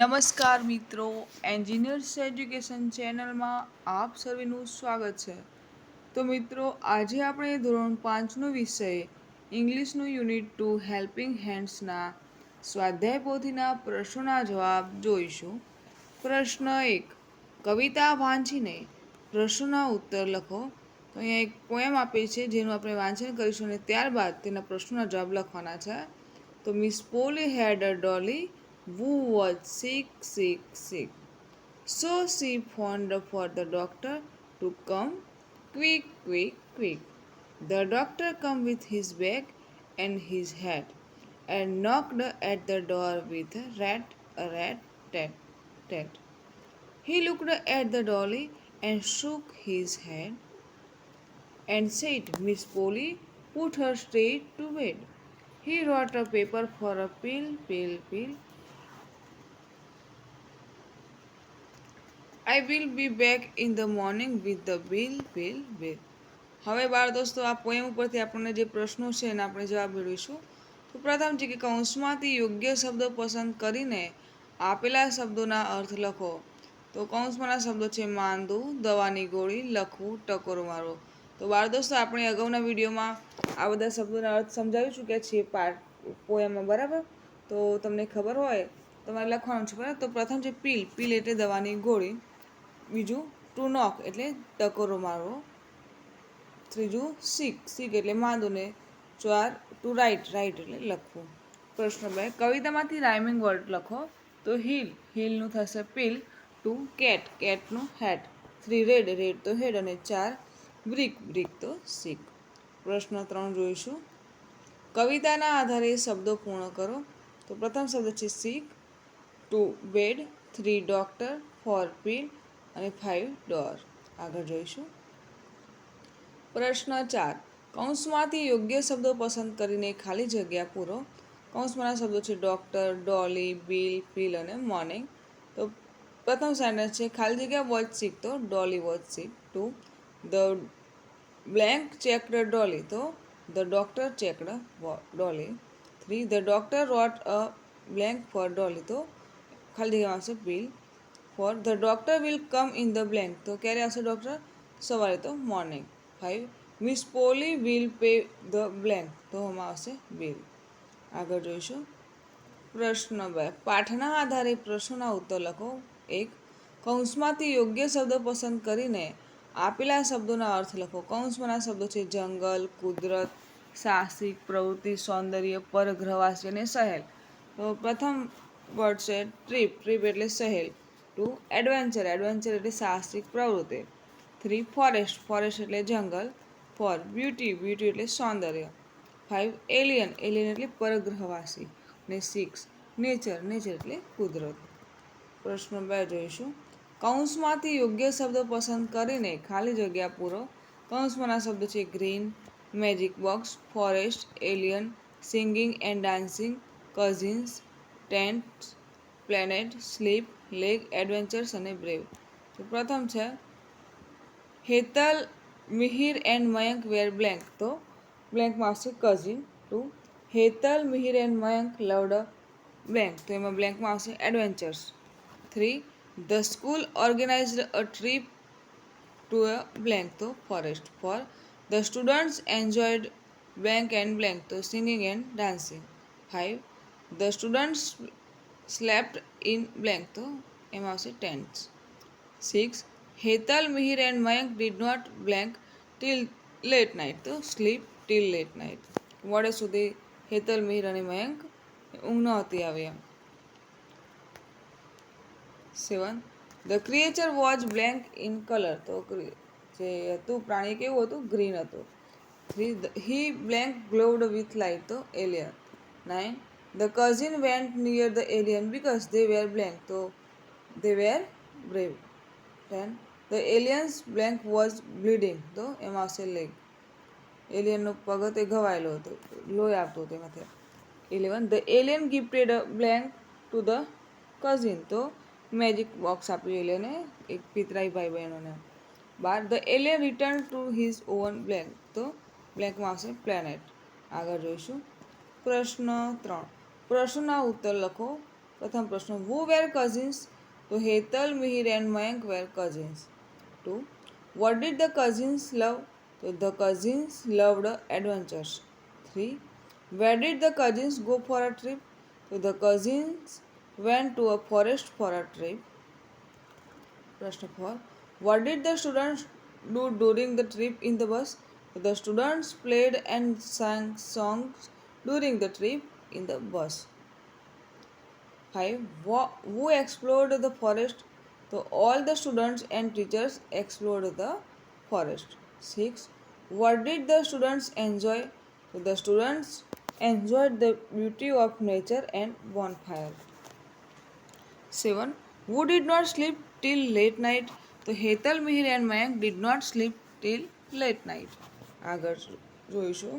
નમસ્કાર મિત્રો, engineers education ચેનલમાં આપ સર્વેનું સ્વાગત છે. તો મિત્રો, આજે આપણે ધોરણ 5નો વિષય ઇંગ્લિશનું યુનિટ 2 હેલ્પિંગ હેન્ડ્સના સ્વાધ્યાય પોથીના પ્રશ્નોના જવાબ જોઈશું. પ્રશ્ન 1. કવિતા વાંચીને પ્રશ્નોના ઉત્તર લખો. તો અહીંયા એક પોએમ આપી છે જેનું આપણે વાંચન કરીશું અને ત્યારબાદ તેના પ્રશ્નોના જવાબ લખવાના છે. તો Miss Polly had a dolly who was sick. So she phoned for the doctor to come quick. The doctor came with his bag and his hat and knocked at the door with a rat. He looked at the dolly and shook his head and said, Miss Polly, put her straight to bed. He wrote a paper for a pill. I will be back in the morning with the bill. હવે બાળ દોસ્તો, આ poem ઉપરથી આપણને જે પ્રશ્નો છે એના આપણે જવાબ મેળવીશું. તો પ્રથમ છે કે કૌંસમાંથી યોગ્ય શબ્દો પસંદ કરીને આપેલા શબ્દોના અર્થ લખો. તો કૌંસમાંના શબ્દો છે માંદું, દવાની ગોળી, લખવું, ટકોરો મારવો. તો બાળ દોસ્તો, આપણે અગાઉના વિડીયોમાં આ બધા શબ્દોના અર્થ સમજાવી ચૂક્યા છીએ પોએમમાં, બરાબર? તો તમને ખબર હોય તમારે લખવાનું છે, બરાબર? તો પ્રથમ છે પીલ એટલે દવાની ગોળી. બીજું ટુ નોક એટલે ટકોરો મારવો. ત્રીજું સીક એટલે માંદું ને 4 ટુ રાઇટ એટલે લખવું. પ્રશ્ન 2. કવિતામાંથી રાઇમિંગ વર્ડ લખો. તો હીલનું થશે પીલ. 2 કેટનું હેટ. 3 રેડ તો હેડ અને 4 બ્રિક તો સીક. પ્રશ્ન 3 જોઈશું. કવિતાના આધારે શબ્દો પૂર્ણ કરો. તો પ્રથમ શબ્દ છે સીક, 2 બેડ, 3 ડોક્ટર, 4 પીલ અને 5 ડોર. આગળ જોઈશું. પ્રશ્ન 4. કૌંસમાંથી યોગ્ય શબ્દો પસંદ કરીને ખાલી જગ્યા પૂરો. કૌંસમાંના શબ્દો છે ડોક્ટર, ડોલી, બિલ, પીલ અને મોર્નિંગ. તો પ્રથમ સેન્ટેન્સ છે ખાલી જગ્યા વોચ સિક, તો Dolly was sick. 2. The blank checked Dolly, તો the doctor checked Dolly. 3. The doctor wrote a blank for Dolly, તો ખાલી જગ્યામાં આવશે bill. 4. The doctor will come in the blank, તો ક્યારે આવશે ડોક્ટર? સવારે, તો morning. 5. Miss Polly will pay the blank, તો આમાં આવશે બિલ. આગળ જોઈશું. પ્રશ્ન 2. પાઠના આધારે પ્રશ્નોના ઉત્તર લખો. 1. કૌંસમાંથી યોગ્ય શબ્દો પસંદ કરીને આપેલા શબ્દોના અર્થ લખો. કૌંસમાંના શબ્દો છે જંગલ, કુદરત, સાહસિક, પ્રવૃત્તિ, સૌંદર્ય, પરગ્રહવાસી અને સહેલ. તો પ્રથમ વર્ડ છે ટ્રીપ એટલે સહેલ. 2. એડવેન્ચર એટલે સાહસિક પ્રવૃત્તિ. 3. ફોરેસ્ટ એટલે જંગલ. 4. બ્યુટી એટલે સૌંદર્ય. 5. એલિયન એટલે પરગ્રહવાસી. અને 6. નેચર એટલે કુદરત. પ્રશ્ન 2 જોઈશું. કૌંસમાંથી યોગ્ય શબ્દો પસંદ કરીને ખાલી જગ્યા પૂરો. કૌંસમાંના શબ્દો છે green, magic box, forest, alien, singing and dancing, cousins, tent, planet, sleep, lake, adventures અને બ્રેવ. તો પ્રથમ છે Hetal, Mihir and Mayank were blank, તો બ્લેન્કમાં આવશે cousin. 2. Hetal, Mihir and Mayank loved blank, તો એમાં બ્લેન્કમાં આવશે adventures. 3. The school organised a trip to a blank, તો forest. 4. The students enjoyed blank and blank, તો singing and dancing. 5. The students slept in blank, તો એમાં આવશે tents. 6. Hetal, Mihir and Mayank did not blank till late night, તો sleep till late night. મોડે સુધી હેતલ, મિહિર અને મયંક ઊંઘ નહોતી આવી એમ. 7. The creature was blank in colour, તો જે હતું પ્રાણી કેવું હતું? ગ્રીન હતું. 3. He blank glowed with light, તો alien. 9. The cousin went near the alien because they were blank, તો they wear brave. 10. The aliens blank was bleeding, તો એમાં આવશે લેગ. એલિયનનો પગ તે ઘવાયેલો હતો, લોહી આવતું હતું એમાંથી. 11. The alien gifted a blank to the cousin, તો મેજિક બોક્સ આપ્યું એલિયને એક પિતરાઈ ભાઈ બહેનોને. 12. The alien return to his oven blank, તો બ્લેન્કમાં આવશે પ્લેનેટ. આગળ જોઈશું. પ્રશ્ન 3. પ્રશ્નના ઉત્તર લખો. પ્રથમ પ્રશ્ન, who were cousins? તો Hetal, Mihir and Mayank were cousins. 2. What did the cousins love? તો the cousins loved adventures. 3. Where did the cousins go for a trip? તો the cousins went to a forest for a trip. પ્રશ્ન 4. What did the students do during the trip in the bus? The students played and sang songs during the trip in the bus. 5. Who explored the forest? So all the students and teachers explored the forest. 6. What did the students enjoy? So the students enjoyed the beauty of nature and bonfire. 7. Who did not sleep till late night? So Hetal, Mihir and Mayank did not sleep till late night. આગળ જોઈશું.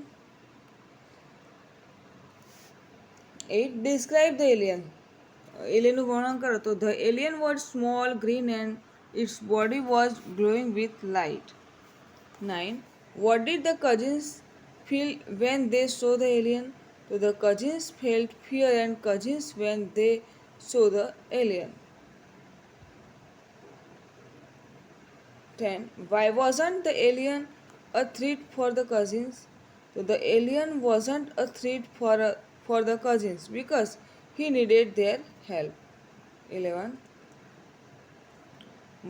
8. Describe the alien. એલિયનનું વર્ણન કરો. તો the alien was small, green and its body was glowing with light. 9. What did the cousins feel when they saw the alien? So the cousins felt fear and cousins when they saw the alien. 10. Why wasn't the alien a threat for the cousins? So the alien wasn't a threat for the cousins because he needed their help. 11.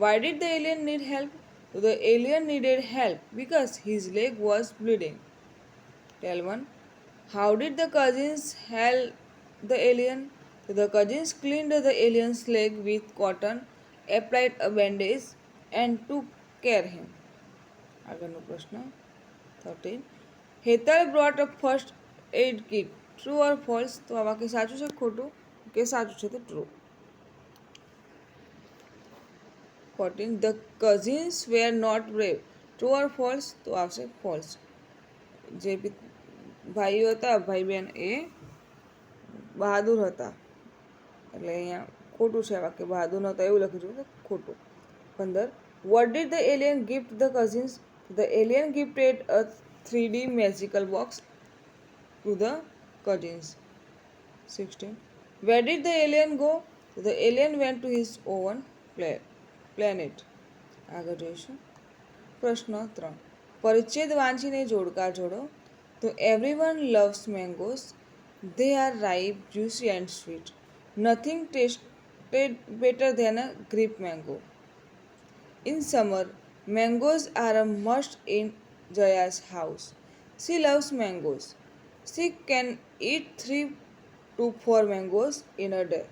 Why did the alien need help? So the alien needed help because his leg was bleeding. 12. How did the cousins help the alien? So the cousins cleaned the alien's leg with cotton, applied a bandage and took care him. આગળનો પ્રશ્ન 13. Hetal brought a first aid kit. True or false? તો આ વાક્ય સાચું છે ખોટું? કે સાચું છે તો true. 14. The cousins were not brave. True or false? તો આવશે false. જે ભાઈઓ હતા, ભાઈ બહેન, એ બહાદુર હતા. એટલે અહીંયા ખોટું છે વાક્ય, બહાદુર નહોતા એવું લખ્યું છે તો ખોટું. 15. What did the alien gift the cousins? The alien gifted a 3D magical box to the cousins. 16. Where did the alien go? The alien went to his own planet. આગળ જોઈશું. પ્રશ્ન 3. પરિચ્છેદ વાંચીને જોડકા જોડો. તો everyone loves mangoes. They are ripe, juicy and sweet. Nothing tasted better than a grape mango. In summer, mangoes are a must in Jaya's house. She loves mangoes. She can eat 3 to 4 mangoes in a day.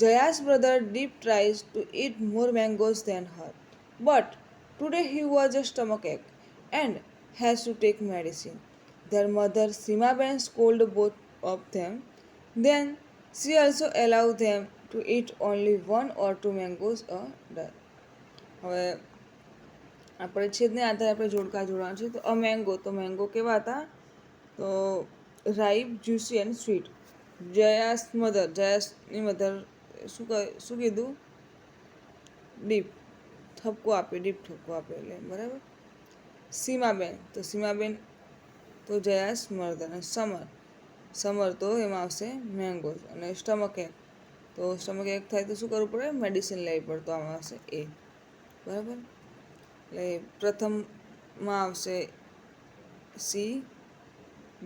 Jaya's brother Deep tries to eat more mangoes than her. But today he was a stomachache and has to take medicine. Their mother Simaben scolded both of them. Then she also allowed them to eat only 1 or 2 mangoes a day. હવે આ પરિચ્છેદને આધારે આપણે જોડકા જોડવાનું છે. તો અ mango, તો mango કેવા હતા? તો રાઈપ, જ્યુસી એન્ડ સ્વીટ. જયાસની મધર શું કીધું? ડીપ ઠપકો આપે, ડીપ ઠપકો આપે એટલે બરાબર. સીમાબેન, તો સીમાબેન તો જયાસ મધર. અને સમર તો એમાં આવશે મેંગોઝ. અને સ્ટમક એક, તો સ્ટમક એક થાય તો શું કરવું પડે? મેડિસિન લેવી પડે. તો આમાં આવશે એ. બરાબર. એટલે પ્રથમમાં આવશે સી,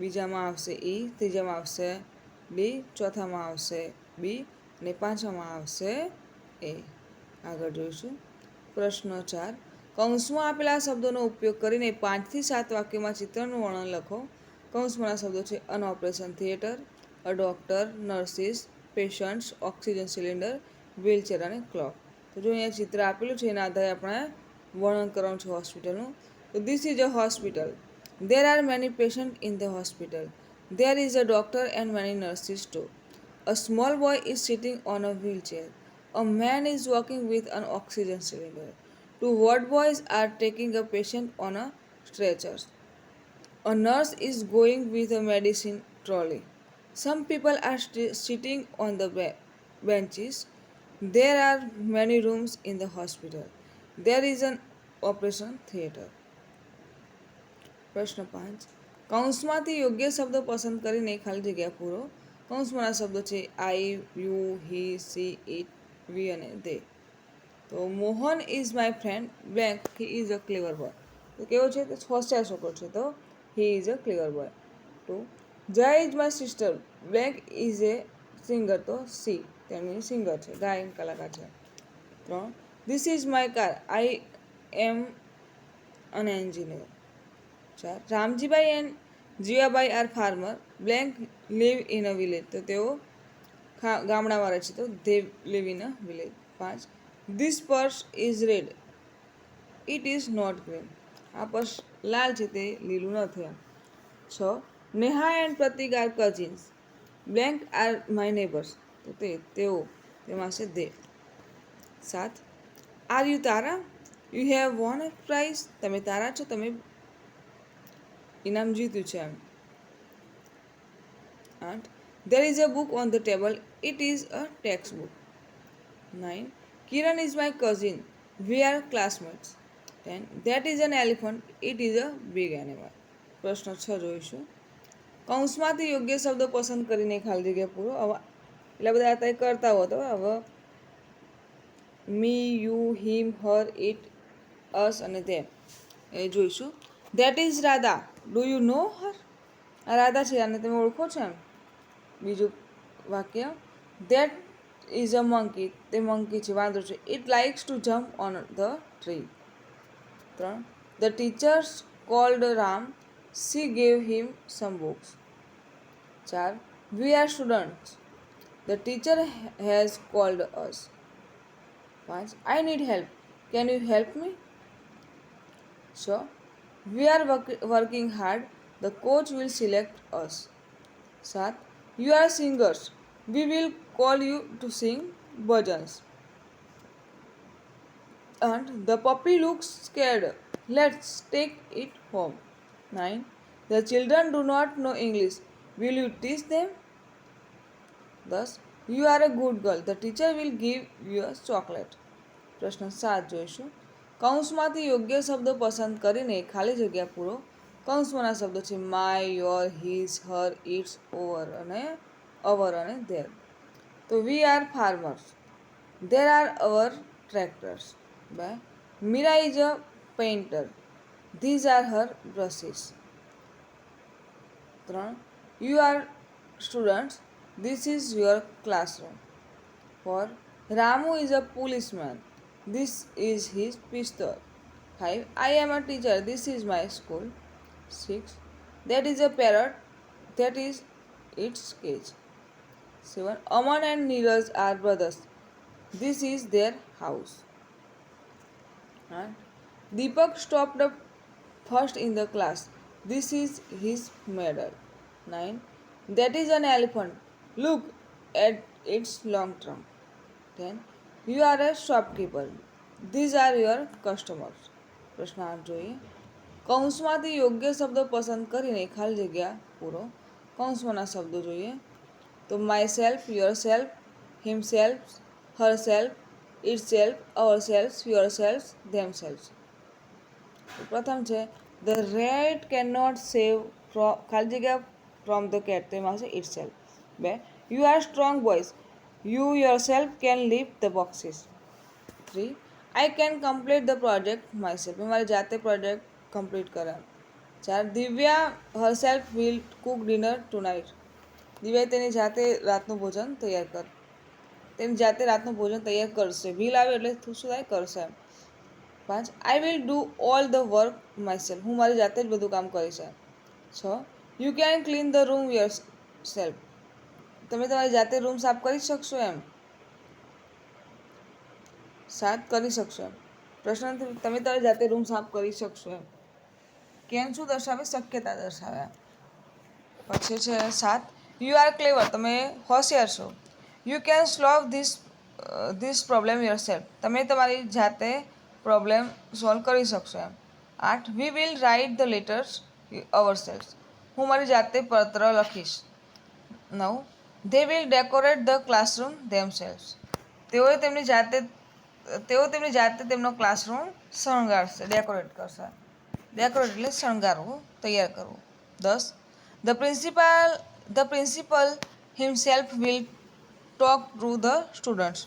બીજામાં આવશે ઈ, ત્રીજામાં આવશે ડી, ચોથામાં આવશે બી અને પાંચમામાં આવશે એ. આગળ જોઈશું. પ્રશ્ન 4. કૌંસમાં આપેલા શબ્દોનો ઉપયોગ કરીને 5 થી 7 વાક્યમાં ચિત્રનું વર્ણન લખો. કૌંસમાંના શબ્દો છે an operation theatre, a doctor, nurses, patients, oxygen cylinder, wheelchair અને ક્લોક. તો જો અહીંયા ચિત્ર આપેલું છે એના આધારે આપણે વર્ણન કરવાનું છે હોસ્પિટલનું. તો this is a hospital. There are many patients in the hospital. There is a doctor and many nurses too. A small boy is sitting on a wheelchair. A man is walking with an oxygen cylinder. 2 ward boys are taking a patient on a stretcher. A nurse is going with a medicine trolley. Some people are sitting on the benches. There are many rooms in the hospital. There is an operation theatre. પ્રશ્ન 5. કૌંસમાંથી યોગ્ય શબ્દ પસંદ કરીને ખાલી જગ્યા પૂરો. કૌંસમાંના શબ્દો છે I, you, he, she, it, we અને દે. તો Mohan is my friend blank he is a clever boy. તો કેવો છે? તો હોશિયાર છોકરો છે, તો he is a clever boy. Two Jay is my sister blank is a singer. તો સી તેમની સિંગર છે, ગાયન કલાકાર છે. 3 this is my car I am an engineer. 4 Ramjibhai and Jivabai are farmer blank leave in a village. તો તેઓ ગામડામાં રહે છે, તો they live in a village. 5 this purse is red it is not green. આ પર્સ લાલ છે, તે લીલું નથી. 6 Neha and Pratik are cousins blank are my neighbours. તો તેઓ તેમાં છે દે. 7 આર યુ તારા you have won a prize. તમે તારા છો, તમે ઇનામ જીત્યું છે એમ. 8 there is a book on the table it is a textbook. 9 Kiran is my cousin we are classmates. 10 that is an elephant it is a big animal. પ્રશ્ન 6 જોઈશું. કૌંસમાંથી યોગ્ય શબ્દો પસંદ કરીને ખાલી જગ્યા પૂરો. હવે એટલે બધા અત્યારે કરતા હો. તો હવે મી, યુ, હિમ, હર, ઇટ, અસ અને ધેમ એ જોઈશું. That is Radha do you know her. આ રાધા છે, અને તમે ઓળખો છો એમ. બીજું વાક્ય ધેટ ઇઝ અ મંકી. તે મંકી છે, વાંદરો છે. It likes to jump on the tree. 3 the teachers called Ram she gave him some books. 4 we are students the teacher has called us. 5 I need help can you help me. 6 we are working hard the coach will select us. 7 You are singers. We will call you to sing bhajans. And the puppy looks scared. Let's take it home. 9 The children do not know English. Will you teach them? Thus, you are a good girl. The teacher will give you a chocolate. પ્રશ્ન 7 જોઈશું. કૌંસમાંથી યોગ્ય શબ્દો પસંદ કરીને ખાલી જગ્યા પૂરો. કૌંસમાંના શબ્દો છે my, your, his, her, its, our અને ધેર. તો we are farmers there are our tractors. 2 Meera is a painter these are her brushes. 3 you are students this is your classroom. 4 Ramu is a policeman this is his pistol. 5 I am a teacher this is my school. 6 that is a parrot that is its cage. 7 Aman and Neeraj are brothers this is their house. And Deepak stopped up first in the class this is his medal. 9 that is an elephant look at its long trunk. 10 you are a shopkeeper these are your customers. પ્રશ્ન 8 જોઈએ. કૌંસમાંથી યોગ્ય શબ્દો પસંદ કરીને ખાલી જગ્યા પૂરો. કૌંસમાંના શબ્દો જોઈએ તો my self, your self, him self, Har self, it self, our self, your self, them self. પ્રથમ છે ધ રેટ કેન નોટ સેવ ખાલી જગ્યા ફ્રોમ ધ કેટ. તો એમાં છે it self. 2 you are strong boys you your self can lift the boxes. 3 I can complete the project my self. મેં મારી જાતે પ્રોજેક્ટ કમ્પ્લીટ કરે. 4 દિવ્યા હર self will Cook dinner two night. Divya તેની જાતે રાતનું ભોજન તૈયાર કર. તેની જાતે રાતનું ભોજન તૈયાર કરશે. વિલ આવે એટલે શું થાય? કરશે. 5 I will do all the work my self. હું મારી જાતે જ બધું કામ કરીશ. 6 you can clean the room your self. તમે તમારી જાતે રૂમ સાફ કરી શકશો એમ. 7 કરી શકશો એમ. પ્રશ્ન તમે તમારી જાતે રૂમ સાફ કરી શકશો એમ. કેન શું દર્શાવે? શક્યતા દર્શાવે. પછી છે 7 યુ આર ક્લેવર. તમે હોશિયાર છો. You can solve this problem your self. તમે તમારી જાતે પ્રોબ્લેમ સોલ્વ કરી શકશો એમ. 8 we will write the letters our self. હું મારી જાતે પત્ર લખીશ. 9 they will decorate the classroom them self. તેઓ તેમની જાતે તેમનો ક્લાસરૂમ શણગારશે, ડેકોરેટ કરશે. ડેકોરેટ એટલે શણગારવું, તૈયાર કરવું. 10 the principal himself will talk to the students.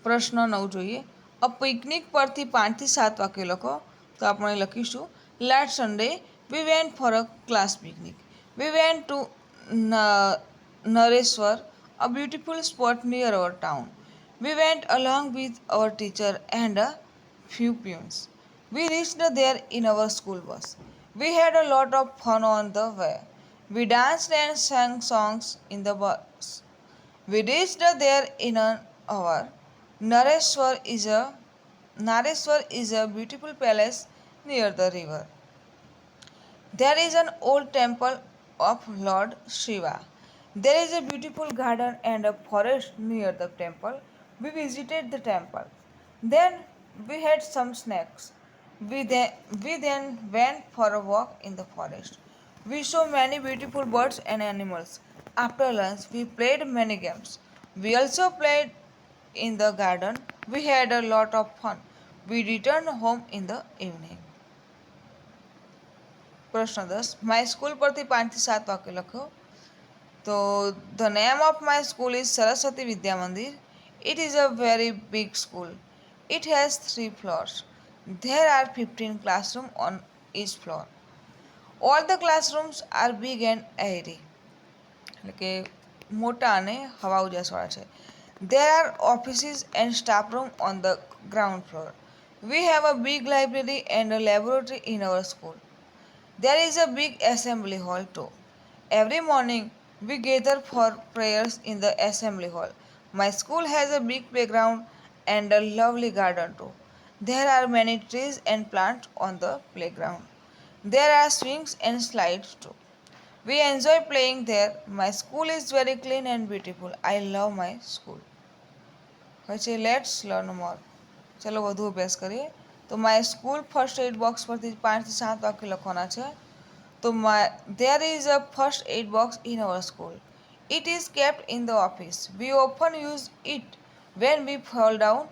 પ્રશ્ન 9 જોઈએ. અ પિકનિક પરથી 5 થી 7 વાક્ય લખો. તો આપણે લખીશું last Sunday we went for a class picnic. We went to Nareshwar, a beautiful spot near our town. We went along with our teacher and a few peons. We reached there in our school bus. We had a lot of fun on the way. We danced and sang songs in the bus. We reached there in an hour. Nareshwar is a beautiful palace near the river. There is an old temple of Lord Shiva. There is a beautiful garden and a forest near the temple. We visited the temple. Then we had some snacks. We then went for a walk in the forest. We saw many beautiful birds and animals. After lunch, we played many games. We also played in the garden. We had a lot of fun. We returned home in the evening. પ્રશ્ન 10. My school પરથી 5 થી 7 વાક્ય લખો. તો the name of my school is Saraswati Vidya Mandir. It is a very big school. It has 3 floors. There are 15 classrooms on each floor. All the classrooms are big and airy. એટલે કે મોટા અને હવા ઉજાસવાળા છે. There are offices and staff room on the ground floor. We have a big library and a laboratory in our school. There is a big assembly hall too. Every morning we gather for prayers in the assembly hall. My school has a big playground and a lovely garden too. There are many trees and plants on the playground. There are swings and slides too. We enjoy playing there. My school is very clean and beautiful. I love my school. પછી let's learn મોર. ચલો વધુ અભ્યાસ કરીએ. તો my school first aid box પરથી 5 થી 7 વાક્ય લખવાના છે. તો there is a first aid box in our school. It is kept in the office. We often use it when we fall down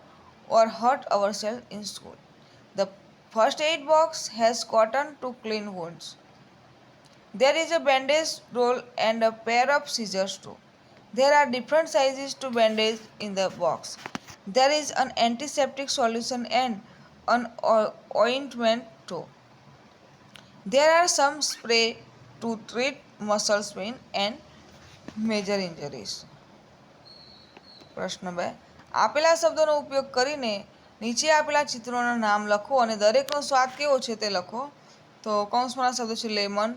or hurt ourselves in school. The first aid box has cotton to clean wounds. There is a bandage roll and a pair of scissors too. There are different sizes to bandage in the box. There is an antiseptic solution and an ointment too. There are some spray to treat muscle pain and major injuries. પ્રશ્ન 2. આપેલા શબ્દોનો ઉપયોગ કરીને નીચે આપેલા ચિત્રોના નામ લખો અને દરેકનો સ્વાદ કેવો છે તે લખો. તો કૌંસમાંના શબ્દો છે lemon,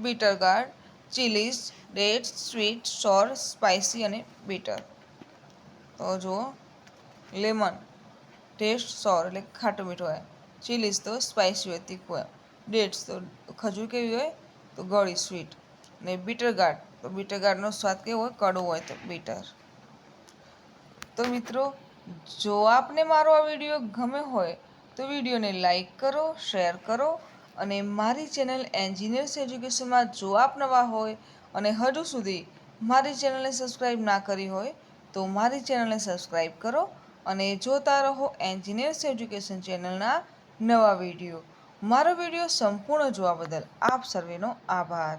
bitter guard, chillies, dates, sweet, સોર, સ્પાઇસી અને બીટર. તો જુઓ લેમન ટેસ્ટ સોર એટલે ખાટું મીઠું હોય, ચીલીઝ તો સ્પાઇસી હોય તીખું હોય, ડેટ્સ તો ખજૂર કેવી હોય તો ગળી સ્વીટ, ને બીટર ગાર્ડ તો બીટર ગાર્ડનો સ્વાદ કેવો હોય કડવો હોય તો બીટર. તો મિત્રો જો આપને મારો આ વિડીયો ગમે હોય તો વિડીયોને લાઈક કરો, શેર કરો અને મારી ચેનલ એન્જિનિયર્સ એજ્યુકેશનમાં જો આપ નવા હોય અને હજુ સુધી મારી ચેનલને સબસ્ક્રાઈબ ના કરી હોય તો મારી ચેનલને સબસ્ક્રાઈબ કરો અને જોતા રહો એન્જિનિયર્સ એજ્યુકેશન ચેનલના નવા વિડીયો. મારો વિડીયો સંપૂર્ણ જોવા બદલ આપ સર્વેનો આભાર.